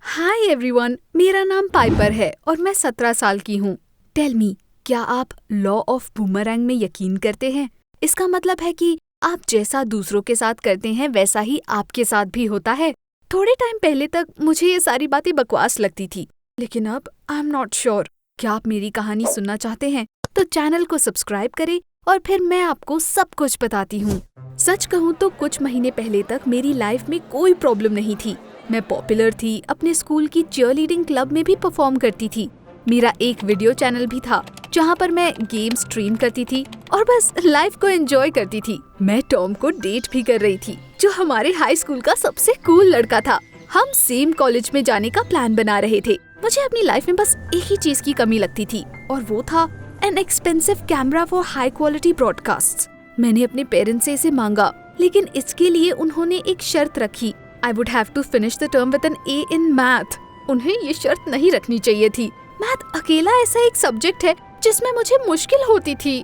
Hi everyone, मेरा नाम Piper है और मैं 17 साल की हूँ। टेल मी, क्या आप लॉ ऑफ बूमरैंग में यकीन करते हैं? इसका मतलब है कि आप जैसा दूसरों के साथ करते हैं वैसा ही आपके साथ भी होता है। थोड़े टाइम पहले तक मुझे ये सारी बातें बकवास लगती थी, लेकिन अब आई एम नॉट श्योर। क्या आप मेरी कहानी सुनना चाहते हैं? तो चैनल को सब्सक्राइब करें और फिर मैं आपको सब कुछ बताती हूँ। सच कहूँ तो कुछ महीने पहले तक मेरी लाइफ में कोई प्रॉब्लम नहीं थी। मैं पॉपुलर थी, अपने स्कूल की चीयरलीडिंग क्लब में भी परफॉर्म करती थी। मेरा एक वीडियो चैनल भी था जहाँ पर मैं गेम स्ट्रीम करती थी और बस लाइफ को एंजॉय करती थी। मैं टॉम को डेट भी कर रही थी, जो हमारे हाई स्कूल का सबसे कूल लड़का था। हम सेम कॉलेज में जाने का प्लान बना रहे थे। मुझे अपनी लाइफ में बस एक ही चीज की कमी लगती थी और वो था an expensive camera for high quality broadcast. मैंने अपने पेरेंट्स से इसे मांगा, लेकिन इसके लिए उन्होंने एक शर्त रखी। I would have to finish the term with an A in math. उन्हें ये शर्त नहीं रखनी चाहिए थी। मैथ अकेला ऐसा एक सब्जेक्ट है जिसमें मुझे मुश्किल होती थी।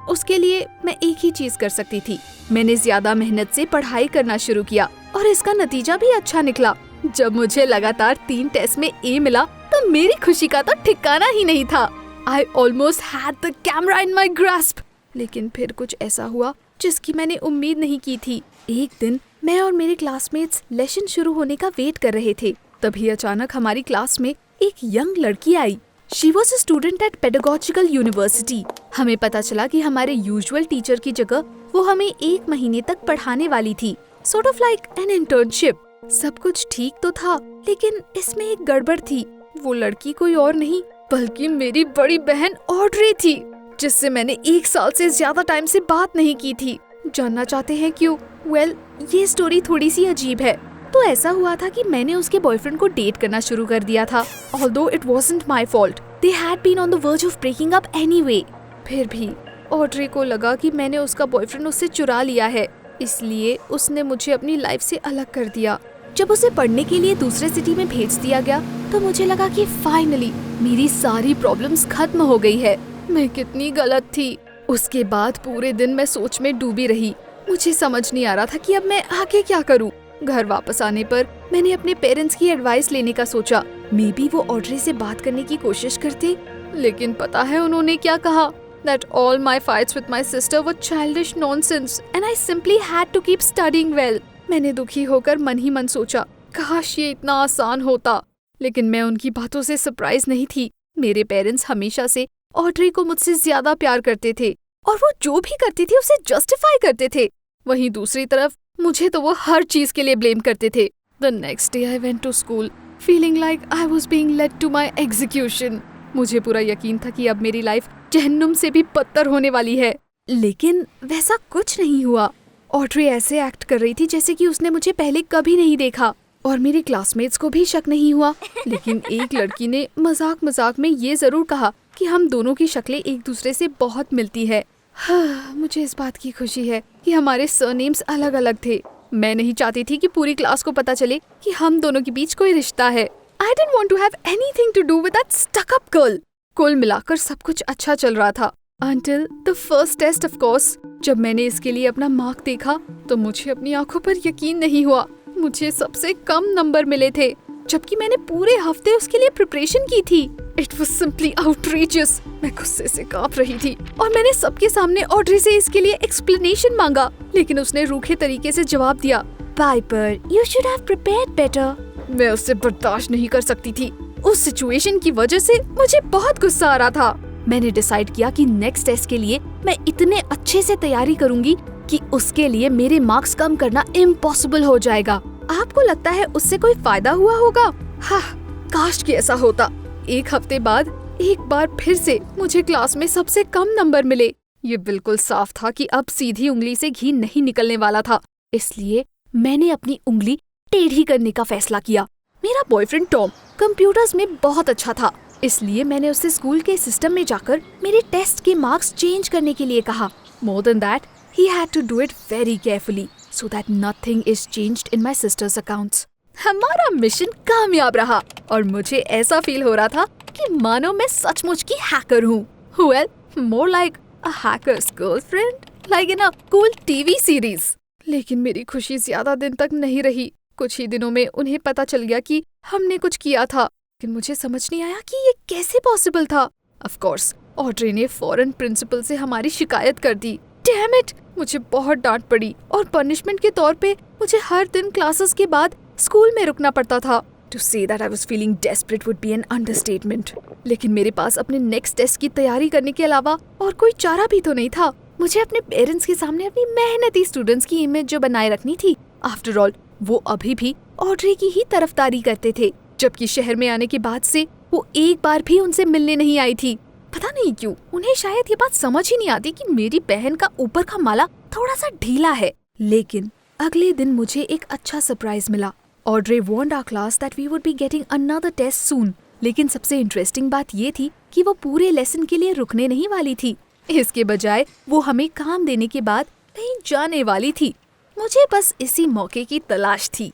उसके लिए मैं एक ही चीज कर सकती थी। मैंने ज्यादा मेहनत से पढ़ाई करना शुरू किया और इसका नतीजा भी अच्छा निकला। जब मुझे लगातार 3 टेस्ट में A मिला तो मेरी खुशी का तो ठिकाना ही नहीं था। I almost had the camera in my grasp. लेकिन फिर कुछ ऐसा हुआ जिसकी मैंने उम्मीद नहीं की थी। एक दिन मैं और मेरे क्लासमेट्स लेसन शुरू होने का वेट कर रहे थे। तभी अचानक हमारी क्लास में एक यंग लड़की आई। She was a student at pedagogical university. हमें पता चला कि हमारे यूजुअल टीचर की जगह वो हमें 1 महीने तक पढ़ाने वाली थी, sort of like an internship. सब कुछ ठीक तो था, लेकिन इसमें एक गड़बड़ थी। वो लड़की कोई और नहीं बल्कि मेरी बड़ी बहन ऑड्रे थी, जिससे मैंने 1 साल से ज्यादा टाइम से बात नहीं की थी। जानना चाहते हैं क्यों? ये स्टोरी थोड़ी सी अजीब है। तो ऐसा हुआ था कि मैंने उसके बॉयफ्रेंड को डेट करना शुरू कर दिया था। Although it wasn't my fault, they had been on the verge of breaking up anyway. फिर भी ऑड्रे को लगा कि मैंने उसका बॉयफ्रेंड उससे चुरा लिया है, इसलिए उसने मुझे अपनी लाइफ से अलग कर दिया। जब उसे पढ़ने के लिए दूसरे सिटी में भेज दिया गया तो मुझे लगा कि फाइनली मेरी सारी प्रॉब्लम्स खत्म हो गई है। मैं कितनी गलत थी। उसके बाद पूरे दिन मैं सोच में डूबी रही। मुझे समझ नहीं आ रहा था कि अब मैं आगे क्या करूं। घर वापस आने पर मैंने अपने पेरेंट्स की एडवाइस लेने का सोचा। मे बी वो ऑड्रे से बात करने की कोशिश करते, लेकिन पता है उन्होंने क्या कहा? That all my fights with my sister were childish nonsense and I simply had to keep studying well. मैंने दुखी होकर मन ही मन सोचा, काश ये इतना आसान होता। लेकिन मैं उनकी बातों से सरप्राइज नहीं थी। मेरे पेरेंट्स हमेशा से ऑड्रे को मुझसे ज्यादा प्यार करते थे और वो जो भी करती थी उसे जस्टिफाई करते थे। वहीं दूसरी तरफ मुझे तो वो हर चीज के लिए ब्लेम करते थे। The next day I went to school feeling like I was being led to my execution. मुझे पूरा यकीन था कि अब मेरी लाइफ जहन्नुम से भी बदतर होने वाली है, लेकिन वैसा कुछ नहीं हुआ। ऑड्रे ऐसे एक्ट कर रही थी जैसे कि उसने मुझे पहले कभी नहीं देखा और मेरे क्लासमेट्स को भी शक नहीं हुआ। लेकिन एक लड़की ने मजाक मजाक में ये जरूर कहा कि हम दोनों की शक्लें एक दूसरे से बहुत मिलती है। मुझे इस बात की खुशी है कि हमारे सरनेम्स अलग अलग थे। मैं नहीं चाहती थी कि पूरी क्लास को पता चले कि हम दोनों के बीच कोई रिश्ता है। I didn't want to have anything to do with that stuck-up girl. कुल मिलाकर सब कुछ अच्छा चल रहा था until the first test of course. जब मैंने इसके लिए अपना मार्क देखा तो मुझे अपनी आंखों पर यकीन नहीं हुआ। मुझे सबसे कम नंबर मिले थे, जबकि मैंने पूरे हफ्ते उसके लिए प्रिपरेशन की थी। It was simply outrageous. मैं गुस्से से कांप रही थी और मैंने सबके सामने ऑड्रे से इसके लिए एक्सप्लेनेशन मांगा, लेकिन उसने रूखे तरीके से जवाब दिया, Piper, you should have prepared better. मैं उससे बर्दाश्त नहीं कर सकती थी। उस सिचुएशन की वजह से मुझे बहुत गुस्सा आ रहा था। मैंने डिसाइड किया कि नेक्स्ट टेस्ट के लिए मैं इतने अच्छे से तैयारी करूंगी कि उसके लिए मेरे मार्क्स कम करना इम्पॉसिबल हो जाएगा। आपको लगता है उससे कोई फायदा हुआ होगा? हाँ, काश कि ऐसा होता। एक हफ्ते बाद एक बार फिर से मुझे क्लास में सबसे कम नंबर मिले। ये बिल्कुल साफ था कि अब सीधी उंगली से घी नहीं निकलने वाला था, इसलिए मैंने अपनी उंगली टेढ़ी करने का फैसला किया। मेरा बॉयफ्रेंड टॉम कंप्यूटर्स में बहुत अच्छा था, इसलिए मैंने उससे स्कूल के सिस्टम में जाकर मेरे टेस्ट के मार्क्स चेंज करने के लिए कहा। More than that, he had to do it very carefully so that nothing is changed in my sister's accounts. हमारा मिशन कामयाब रहा और मुझे ऐसा फील हो रहा था कि मानो मैं सचमुच की हैकर हूँ। Well, more like a hacker's girlfriend, like in a cool TV series. लेकिन मेरी खुशी ज्यादा दिन तक नहीं रही। कुछ ही दिनों में उन्हें पता चल गया कि हमने कुछ किया था, लेकिन मुझे समझ नहीं आया कि ये कैसे पॉसिबल था। ऑफ कोर्स ऑड्रे ने फौरन प्रिंसिपल से हमारी शिकायत कर दी। Damn it! मुझे बहुत डांट पड़ी और पनिशमेंट के तौर पे मुझे हर दिन क्लासेस के बाद स्कूल में रुकना पड़ता था। To say that I was feeling desperate would be an understatement. लेकिन मेरे पास अपने नेक्स्ट टेस्ट की तैयारी करने के अलावा और कोई चारा भी तो नहीं था। मुझे अपने पेरेंट्स के सामने अपनी मेहनती स्टूडेंट्स की इमेज जो बनाए रखनी थी। आफ्टर ऑल वो अभी भी ऑड्रे की ही तरफदारी करते थे, जबकि शहर में आने के बाद से वो एक बार भी उनसे मिलने नहीं आई थी। पता नहीं क्यों उन्हें शायद ये बात समझ ही नहीं आती कि मेरी बहन का ऊपर का माला थोड़ा सा ढीला है। लेकिन अगले दिन मुझे एक अच्छा सरप्राइज मिला। Audrey warned our class that we would be getting another test soon. लेकिन सबसे इंटरेस्टिंग बात ये थी कि वो पूरे लेसन के लिए रुकने नहीं वाली थी। इसके बजाय वो हमें काम देने के बाद कहीं जाने वाली थी। मुझे बस इसी मौके की तलाश थी।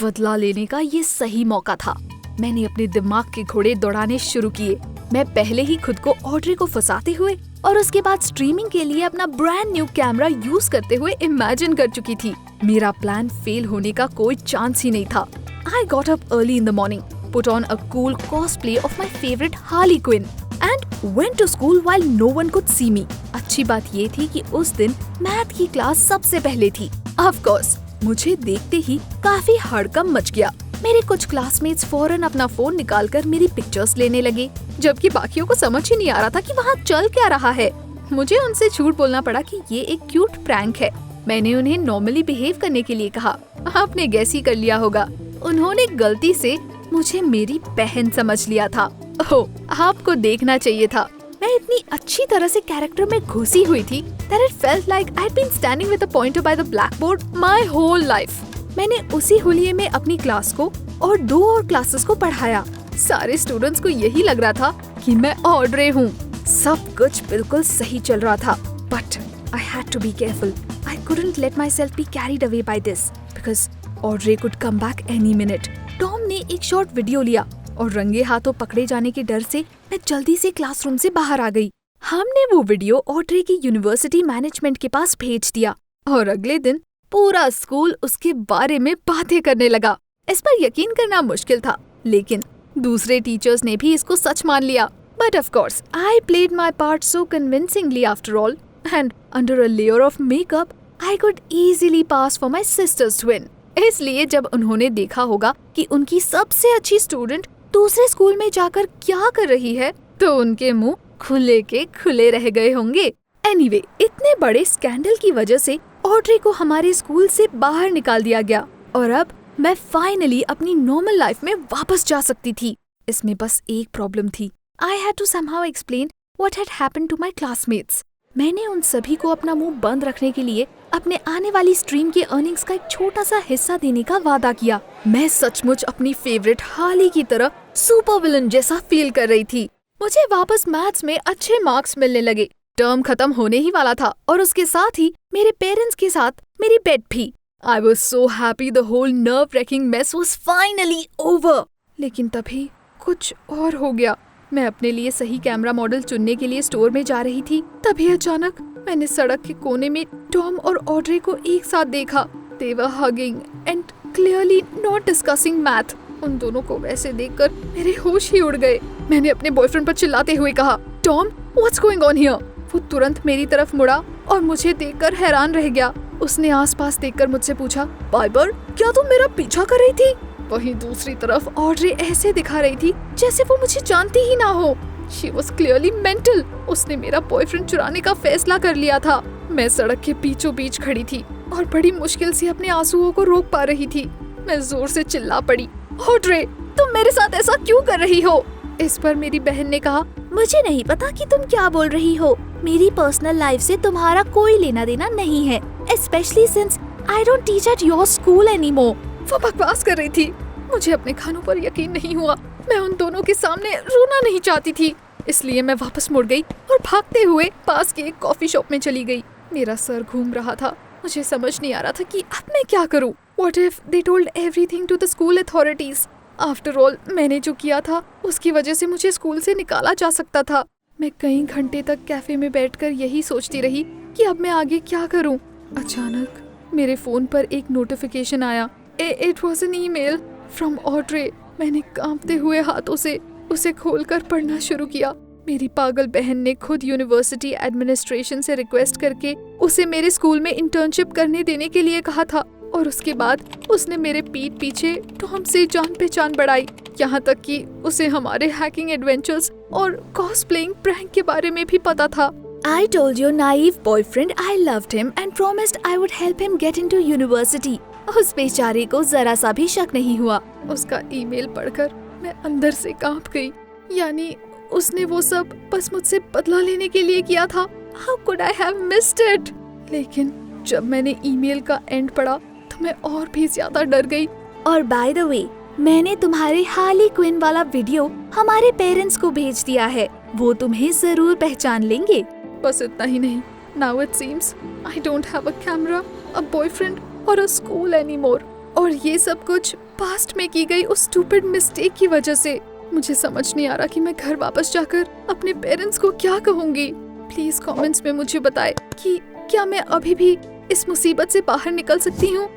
बदला लेने का ये सही मौका था। मैंने अपने दिमाग के घोड़े दौड़ाने शुरू किए। मैं पहले ही खुद को ऑड्रे को फंसाते हुए और उसके बाद स्ट्रीमिंग के लिए अपना ब्रांड न्यू कैमरा यूज करते हुए इमेजिन कर चुकी थी। मेरा प्लान फेल होने का कोई चांस ही नहीं था। I got up early in the morning, put on a cool cosplay of my favorite Harley Quinn and went to school while no one could see me. अच्छी बात ये थी कि उस दिन मैथ की क्लास सबसे पहले थी। Of course, मुझे देखते ही काफी हड़कंप मच गया। मेरे कुछ क्लासमेट्स फौरन अपना फोन निकालकर मेरी पिक्चर्स लेने लगे, जबकि बाकियों को समझ ही नहीं आ रहा था कि वहाँ चल क्या रहा है। मुझे उनसे झूठ बोलना पड़ा कि ये एक क्यूट प्रैंक है। मैंने उन्हें नॉर्मली बिहेव करने के लिए कहा। आपने गैस ही कर लिया होगा, उन्होंने गलती से मुझे मेरी बहन समझ लिया था। ओह, आपको देखना चाहिए था। मैं इतनी अच्छी तरह से कैरेक्टर में घुसी हुई थी that it felt like I'd been standing with a pointer by the blackboard my whole life. मैंने उसी हुलिये में अपनी क्लास को और 2 और क्लासेस को पढ़ाया। सारे स्टूडेंट्स को यही लग रहा था कि मैं ऑड्रे हूँ। सब कुछ बिल्कुल सही चल रहा था, but I had to be careful. I couldn't let myself be carried away by this because Audrey could come back any minute. Tom ने एक शॉर्ट वीडियो लिया और रंगे हाथों पकड़े जाने के डर से मैं जल्दी से क्लासरूम से बाहर आ गई। हमने वो वीडियो ऑड्रे की यूनिवर्सिटी मैनेजमेंट के पास भेज दिया और अगले दिन पूरा स्कूल उसके बारे में बातें करने लगा। इस पर यकीन करना मुश्किल था, लेकिन दूसरे टीचर्स ने भी इसको सच मान लिया। But of course, I played my part so convincingly after all, and under a layer of makeup, I could easily pass for my sister's twin. इसलिए जब उन्होंने देखा होगा कि उनकी सबसे अच्छी स्टूडेंट दूसरे स्कूल में जाकर क्या कर रही है, तो उनके मुंह खुले के खुले रह गए होंगे। Anyway, इतने बड़े स्कैंडल की वजह से ऑड्रे को हमारे स्कूल से बाहर निकाल दिया गया और अब मैं फाइनली अपनी नॉर्मल लाइफ में वापस जा सकती थी। इसमें बस एक प्रॉब्लम थी। I had to somehow explain what had happened to my classmates. मैंने उन सभी को अपना मुंह बंद रखने के लिए अपने आने वाली स्ट्रीम के अर्निंग्स का एक छोटा सा हिस्सा देने का वादा किया। मैं सचमुच अपनी फेवरेट हार्ली की तरह सुपर विलन जैसा फील कर रही थी। मुझे वापस मैथ्स में अच्छे मार्क्स मिलने लगे। टर्म खत्म होने ही वाला था और उसके साथ ही मेरे पेरेंट्स के साथ मेरी पेट भी। I was so happy the whole nerve-wracking mess was finally over. लेकिन तभी कुछ और हो गया। मैं अपने लिए सही कैमरा मॉडल चुनने के लिए स्टोर में जा रही थी, तभी अचानक मैंने सड़क के कोने में टॉम और ऑड्रे को एक साथ देखा। They were hugging and clearly not discussing math. उन दोनों को वैसे देखकर मेरे होश ही उड़ गए। मैंने अपने बॉयफ्रेंड पर चिल्लाते हुए कहा, Tom, what's going on here? वो तुरंत मेरी तरफ मुड़ा और मुझे देखकर हैरान रह गया। उसने आसपास देखकर मुझसे पूछा, पाइपर, क्या तुम मेरा पीछा कर रही थी? वहीं दूसरी तरफ ऑड्रे ऐसे दिखा रही थी जैसे वो मुझे जानती ही ना हो। She was clearly mental. उसने मेरा बॉयफ्रेंड चुराने का फैसला कर लिया था। मैं सड़क के बीचों बीच खड़ी थी और बड़ी मुश्किल से अपने आंसुओं को रोक पा रही थी। मैं जोर से चिल्ला पड़ी, ऑड्रे, तुम मेरे साथ ऐसा क्यों कर रही हो? इस पर मेरी बहन ने कहा, मुझे नहीं पता कि तुम क्या बोल रही हो। मेरी पर्सनल लाइफ से तुम्हारा कोई लेना देना नहीं है, especially since I don't teach at your school anymore. वो बकवास कर रही थी। मुझे अपने कानों पर यकीन नहीं हुआ। मैं उन दोनों के सामने रोना नहीं चाहती थी, इसलिए मैं वापस मुड़ गई और भागते हुए पास के एक कॉफी शॉप में चली गई। मेरा सर घूम रहा था। मुझे समझ नहीं आ रहा था कि अब मैं क्या करूं। What if they told everything to the school authorities? After all, मैंने जो किया था उसकी वजह से मुझे स्कूल से निकाला जा सकता था। मैं कई घंटे तक कैफे में बैठकर यही सोचती रही कि अब मैं आगे क्या करूं। अचानक मेरे फोन पर एक नोटिफिकेशन आया। It was an email from Audrey. मैंने कांपते हुए हाथों से उसे खोलकर पढ़ना शुरू किया। मेरी पागल बहन ने खुद यूनिवर्सिटी एडमिनिस्ट्रेशन से रिक्वेस्ट करके उसे मेरे स्कूल में इंटर्नशिप करने देने के लिए कहा था, और उसके बाद उसने मेरे पीठ पीछे टॉम से जान पहचान बढ़ाई, यहाँ तक कि उसे हमारे हैकिंग एडवेंचर्स और कॉस्प्लेइंग प्रैंक के बारे में भी पता था। I told your naive boyfriend I loved him and promised I would help him get into university. उस बेचारे को जरा सा भी शक नहीं हुआ। उसका ईमेल पढ़कर मैं अंदर से कांप गई। यानी उसने वो सब बस मुझसे बदला लेने के लिए किया था। How could I have missed it? लेकिन जब मैंने ईमेल का एंड पढ़ा तो मैं और भी ज्यादा डर गई। और बाय द वे, मैंने तुम्हारे हार्ली क्विन वाला वीडियो हमारे पेरेंट्स को भेज दिया है, वो तुम्हें जरूर पहचान लेंगे। बस इतना ही नहीं, Now it seems I don't have a camera, a boyfriend or a school anymore. और ये सब कुछ पास्ट में की गई उस स्टूपिड मिस्टेक की वजह से। मुझे समझ नहीं आ रहा कि मैं घर वापस जाकर अपने पेरेंट्स को क्या कहूँगी। प्लीज कमेंट्स में मुझे बताएं कि क्या मैं अभी भी इस मुसीबत से बाहर निकल सकती हूँ।